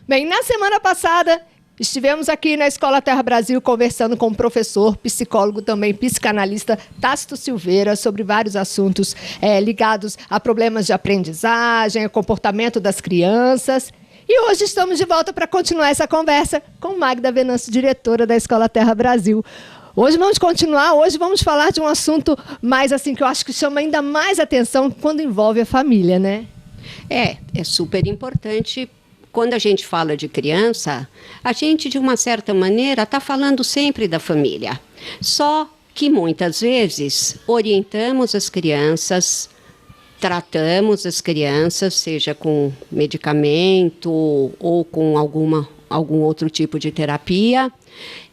Bem, na semana passada, estivemos aqui na Escola Terra Brasil conversando com o professor, psicólogo também, psicanalista Tácito Silveira sobre vários assuntos ligados a problemas de aprendizagem, a comportamento das crianças. E hoje estamos de volta para continuar essa conversa com Magda Venâncio, diretora da Escola Terra Brasil. Hoje vamos falar de um assunto mais assim, que eu acho que chama ainda mais atenção quando envolve a família, né? É super importante. Quando a gente fala de criança, a gente, de uma certa maneira, está falando sempre da família. Só que, muitas vezes, orientamos as crianças, tratamos as crianças, seja com medicamento ou com algum outro tipo de terapia,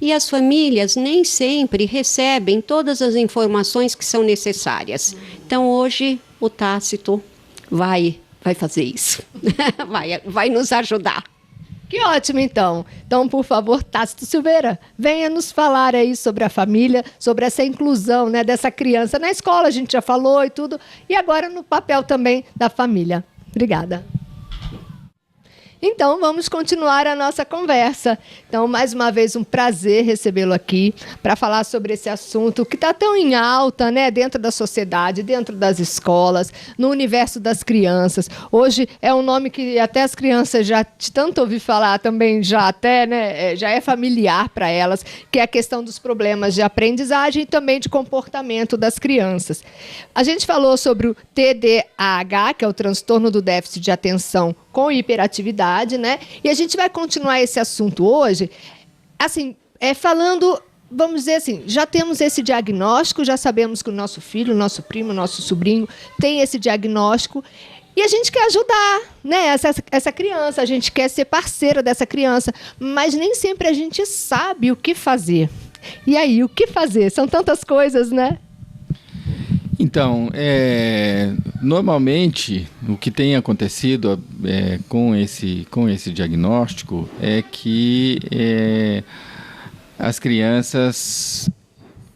e as famílias nem sempre recebem todas as informações que são necessárias. Então, hoje, o Tácito vai fazer isso, vai nos ajudar. Que ótimo, então. Então, por favor, Tácito Silveira, venha nos falar aí sobre a família, sobre essa inclusão, né, dessa criança na escola, a gente já falou e tudo, e agora no papel também da família. Obrigada. Então, vamos continuar a nossa conversa. Então, mais uma vez, um prazer recebê-lo aqui para falar sobre esse assunto que está tão em alta, né, dentro da sociedade, dentro das escolas, no universo das crianças. Hoje é um nome que até as crianças já de tanto ouvir falar também já até, né, já é familiar para elas, que é a questão dos problemas de aprendizagem e também de comportamento das crianças. A gente falou sobre o TDAH, que é o transtorno do déficit de atenção com hiperatividade, né? E a gente vai continuar esse assunto hoje, assim, falando, vamos dizer assim, já temos esse diagnóstico, já sabemos que o nosso filho, o nosso primo, o nosso sobrinho tem esse diagnóstico e a gente quer ajudar, né, essa criança, a gente quer ser parceira dessa criança, mas nem sempre a gente sabe o que fazer. E aí, o que fazer? São tantas coisas, né? Então, normalmente, o que tem acontecido com esse diagnóstico é que as crianças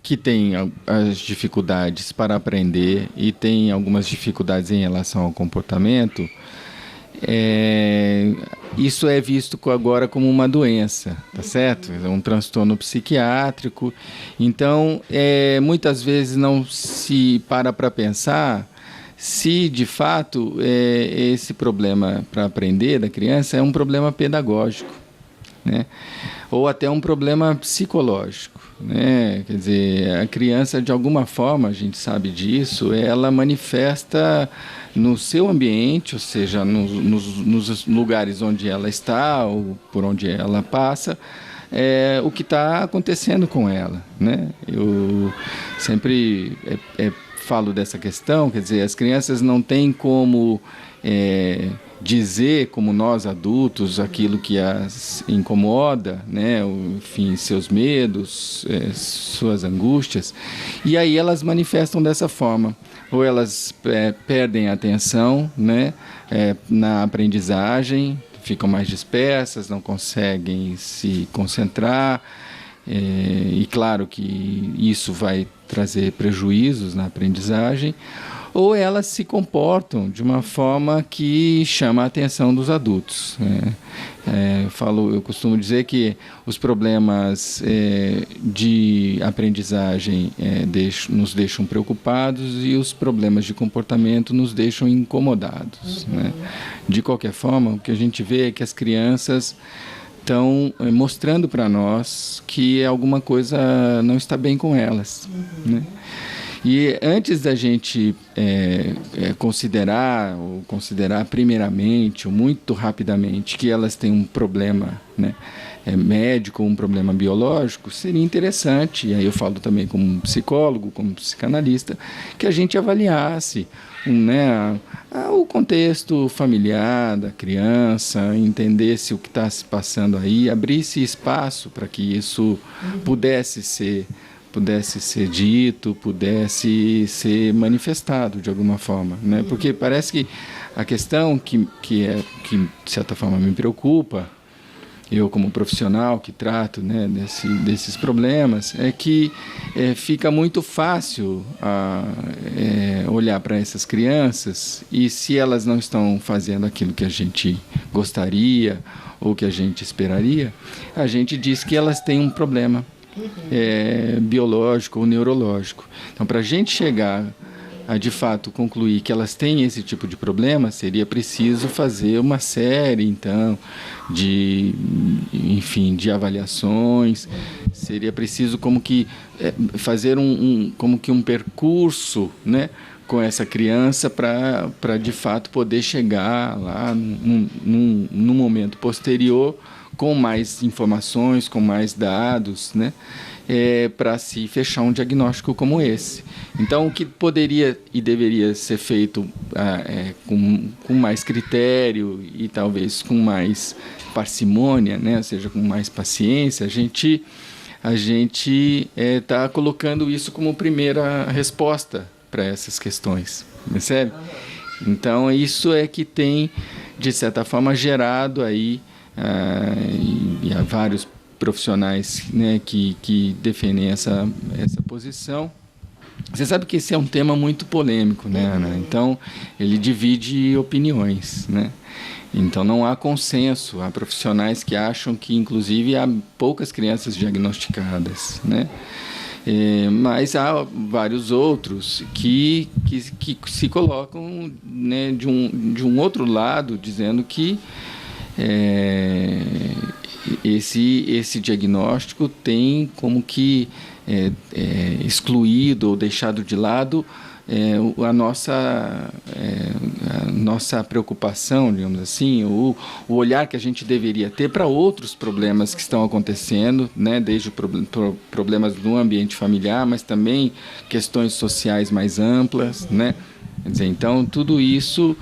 que têm as dificuldades para aprender e têm algumas dificuldades em relação ao comportamento, isso é visto agora como uma doença, tá certo? É um transtorno psiquiátrico. Então, muitas vezes não se para pensar se, de fato, esse problema para aprender da criança é um problema pedagógico, né? Ou até um problema psicológico, né? Quer dizer, a criança, de alguma forma, a gente sabe disso, ela manifesta no seu ambiente, ou seja, nos lugares onde ela está ou por onde ela passa, o que está acontecendo com ela, né? Eu sempre falo dessa questão, quer dizer, as crianças não têm como dizer, como nós adultos, aquilo que as incomoda, né? Enfim, seus medos, suas angústias, e aí elas manifestam dessa forma. Ou elas perdem a atenção, né, na aprendizagem, ficam mais dispersas, não conseguem se concentrar, e claro que isso vai trazer prejuízos na aprendizagem, ou elas se comportam de uma forma que chama a atenção dos adultos, né? Eu costumo dizer que os problemas de aprendizagem nos deixam preocupados e os problemas de comportamento nos deixam incomodados, né? De qualquer forma, o que a gente vê é que as crianças estão mostrando para nós que alguma coisa não está bem com elas, né? E antes da gente considerar primeiramente, ou muito rapidamente, que elas têm um problema, né, médico, um problema biológico, seria interessante, e aí eu falo também como psicólogo, como psicanalista, que a gente avaliasse o contexto familiar da criança, entendesse o que está se passando aí, abrisse espaço para que isso pudesse ser dito, pudesse ser manifestado de alguma forma, né? Porque parece que a questão que de certa forma me preocupa eu como profissional que trato, né, desses problemas, é que fica muito fácil olhar para essas crianças e, se elas não estão fazendo aquilo que a gente gostaria ou que a gente esperaria, a gente diz que elas têm um problema biológico ou neurológico. Então, para a gente chegar a de fato concluir que elas têm esse tipo de problema, seria preciso fazer uma série, então, de avaliações, seria preciso como que fazer como que um percurso, né, com essa criança para de fato poder chegar lá num momento posterior com mais informações, com mais dados, né, para se fechar um diagnóstico como esse. Então, o que poderia e deveria ser feito com mais critério e talvez com mais parcimônia, né, ou seja, com mais paciência, a gente está colocando isso como primeira resposta para essas questões, percebe? Então, isso é que tem, de certa forma, gerado aí e há vários profissionais, né, que defendem essa posição. Você sabe que esse é um tema muito polêmico, né, Ana? Então, ele divide opiniões, né? Então, não há consenso. Há profissionais que acham que, inclusive, há poucas crianças diagnosticadas, né? Mas há vários outros que se colocam, né, de um outro lado, dizendo que esse diagnóstico tem como que excluído ou deixado de lado a nossa preocupação, digamos assim, o olhar que a gente deveria ter para outros problemas que estão acontecendo, né, desde problemas no ambiente familiar, mas também questões sociais mais amplas, né? Quer dizer, então, tudo isso,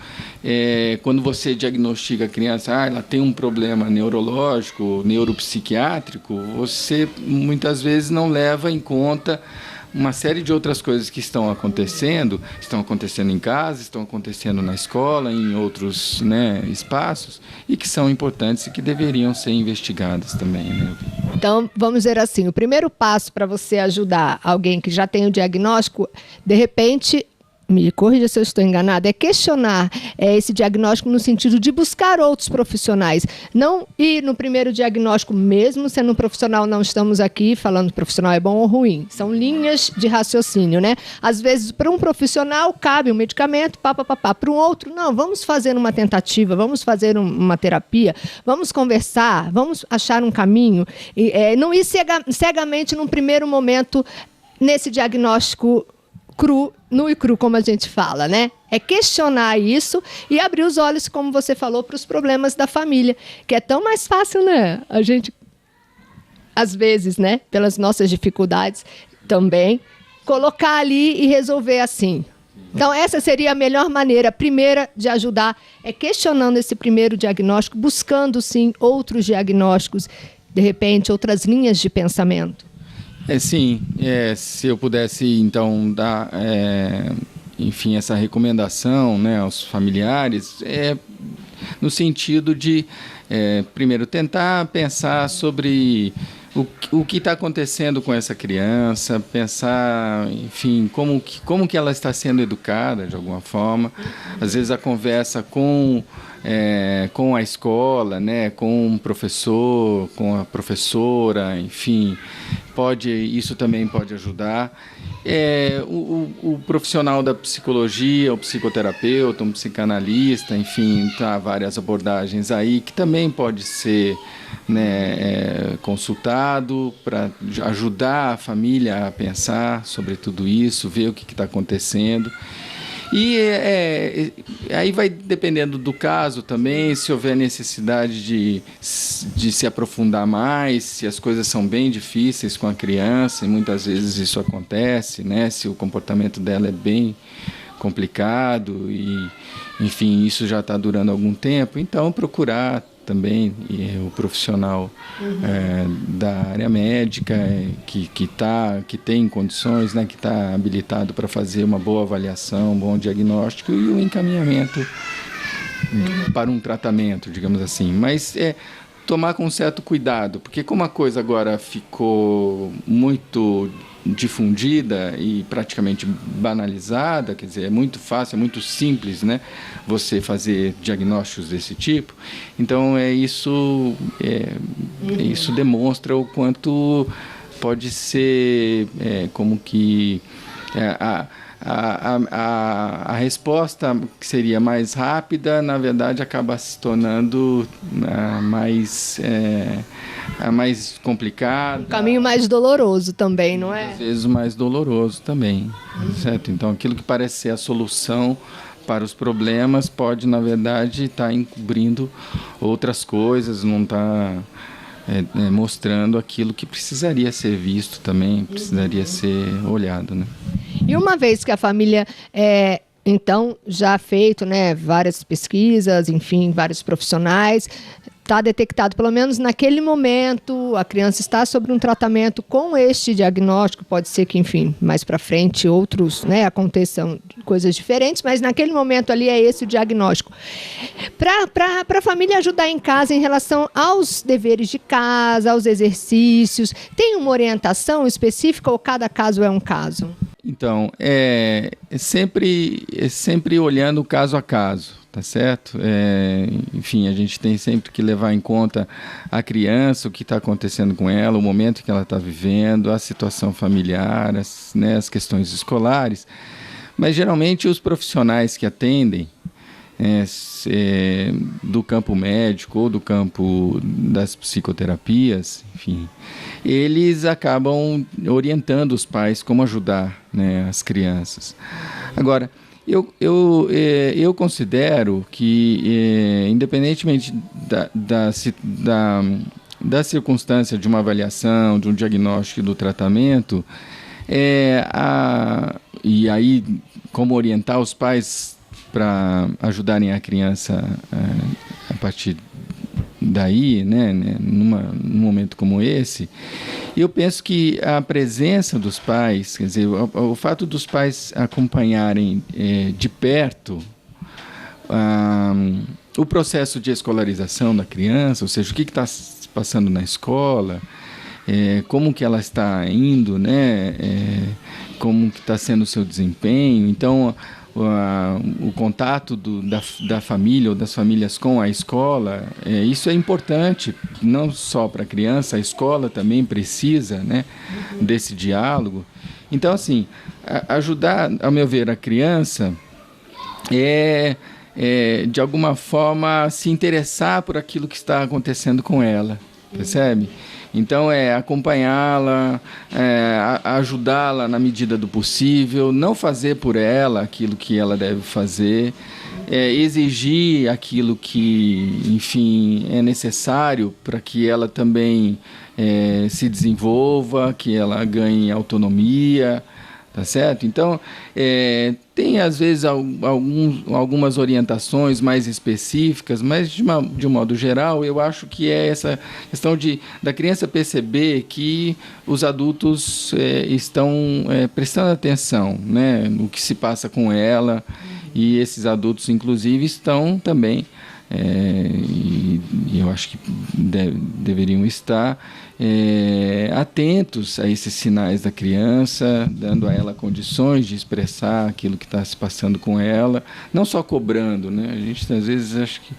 quando você diagnostica a criança, ela tem um problema neurológico, neuropsiquiátrico, você muitas vezes não leva em conta uma série de outras coisas que estão acontecendo em casa, estão acontecendo na escola, em outros, né, espaços, e que são importantes e que deveriam ser investigadas também, né? Então, vamos dizer assim, o primeiro passo para você ajudar alguém que já tem o diagnóstico, de repente, me corrija se eu estou enganada, é questionar esse diagnóstico no sentido de buscar outros profissionais. Não ir no primeiro diagnóstico, mesmo sendo um profissional, não estamos aqui falando profissional é bom ou ruim. São linhas de raciocínio, né? Às vezes, para um profissional, cabe um medicamento, para um outro, não, vamos fazer uma tentativa, vamos fazer uma terapia, vamos conversar, vamos achar um caminho. Não ir cegamente num primeiro momento nesse diagnóstico nu e cru, como a gente fala, né? É questionar isso e abrir os olhos, como você falou, para os problemas da família, que é tão mais fácil, né? A gente, às vezes, né, pelas nossas dificuldades também, colocar ali e resolver assim. Então, essa seria a melhor maneira, a primeira, de ajudar, é questionando esse primeiro diagnóstico, buscando, sim, outros diagnósticos, de repente, outras linhas de pensamento. Sim, se eu pudesse, então, dar, enfim, essa recomendação, né, aos familiares, no sentido de, primeiro, tentar pensar sobre o que está acontecendo com essa criança, pensar, enfim, como que ela está sendo educada, de alguma forma. Às vezes a conversa com a escola, né, com o professor, com a professora, enfim, isso também pode ajudar. O profissional da psicologia, o psicoterapeuta, um psicanalista, enfim, há várias abordagens aí que também pode ser, né, consultado para ajudar a família a pensar sobre tudo isso, ver o que está acontecendo. E aí vai dependendo do caso também, se houver necessidade de se aprofundar mais, se as coisas são bem difíceis com a criança, e muitas vezes isso acontece, né? Se o comportamento dela é bem complicado e, enfim, isso já está durando algum tempo, então procurar também o profissional da área médica que tem condições, né, que está habilitado para fazer uma boa avaliação, um bom diagnóstico e um encaminhamento para um tratamento, digamos assim. Mas tomar com certo cuidado, porque como a coisa agora ficou muito difundida e praticamente banalizada, quer dizer, é muito fácil, é muito simples, né, você fazer diagnósticos desse tipo. Então isso demonstra o quanto pode ser como que a resposta que seria mais rápida, na verdade, acaba se tornando mais complicada. Um caminho mais doloroso também, não é? Às vezes mais doloroso também, certo? Então, aquilo que parece ser a solução para os problemas pode, na verdade, estar encobrindo outras coisas, não está mostrando aquilo que precisaria ser visto também, precisaria ser olhado, né? E uma vez que a família então já feito, né, várias pesquisas, enfim, vários profissionais, está detectado, pelo menos naquele momento, a criança está sob um tratamento com este diagnóstico, pode ser que, enfim, mais para frente outros, né, aconteçam coisas diferentes, mas naquele momento ali é esse o diagnóstico. Para a família ajudar em casa em relação aos deveres de casa, aos exercícios, tem uma orientação específica ou cada caso é um caso? Então, é sempre olhando caso a caso, tá certo? Enfim, a gente tem sempre que levar em conta a criança, o que está acontecendo com ela, o momento que ela está vivendo, a situação familiar, as questões escolares. Mas, geralmente, os profissionais que atendem do campo médico ou do campo das psicoterapias, enfim, eles acabam orientando os pais como ajudar, né, as crianças. Agora, eu considero que, independentemente da circunstância de uma avaliação, de um diagnóstico e do tratamento, e aí como orientar os pais para ajudarem a criança a partir daí, né, num momento como esse, eu penso que a presença dos pais, quer dizer, o fato dos pais acompanharem de perto o processo de escolarização da criança, ou seja, o que está se passando na escola, como que ela está indo, né, como que está sendo o seu desempenho. Então, o contato da família ou das famílias com a escola, isso é importante, não só para a criança, a escola também precisa, né, desse diálogo. Então, assim, ajudar, ao meu ver, a criança de alguma forma, se interessar por aquilo que está acontecendo com ela, percebe? Então, acompanhá-la, ajudá-la na medida do possível, não fazer por ela aquilo que ela deve fazer, exigir aquilo que, enfim, é necessário para que ela também se desenvolva, que ela ganhe autonomia, tá certo? Então, tem às vezes algumas orientações mais específicas, mas de um modo geral, eu acho que é essa questão da criança perceber que os adultos estão prestando atenção, né, no que se passa com ela, e esses adultos, inclusive, estão também, e eu acho que deveriam estar atentos a esses sinais da criança, dando a ela condições de expressar aquilo que está se passando com ela, não só cobrando, né? A gente às vezes acha que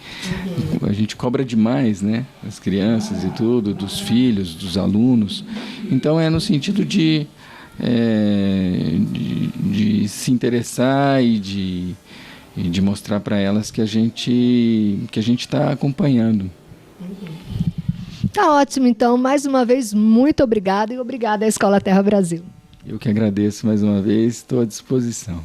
a gente cobra demais, né? As crianças e tudo, dos filhos, dos alunos. Então no sentido de se interessar e de mostrar para elas que a gente está acompanhando. Tá ótimo, então, mais uma vez, muito obrigada e obrigada à Escola Terra Brasil. Eu que agradeço mais uma vez, estou à disposição.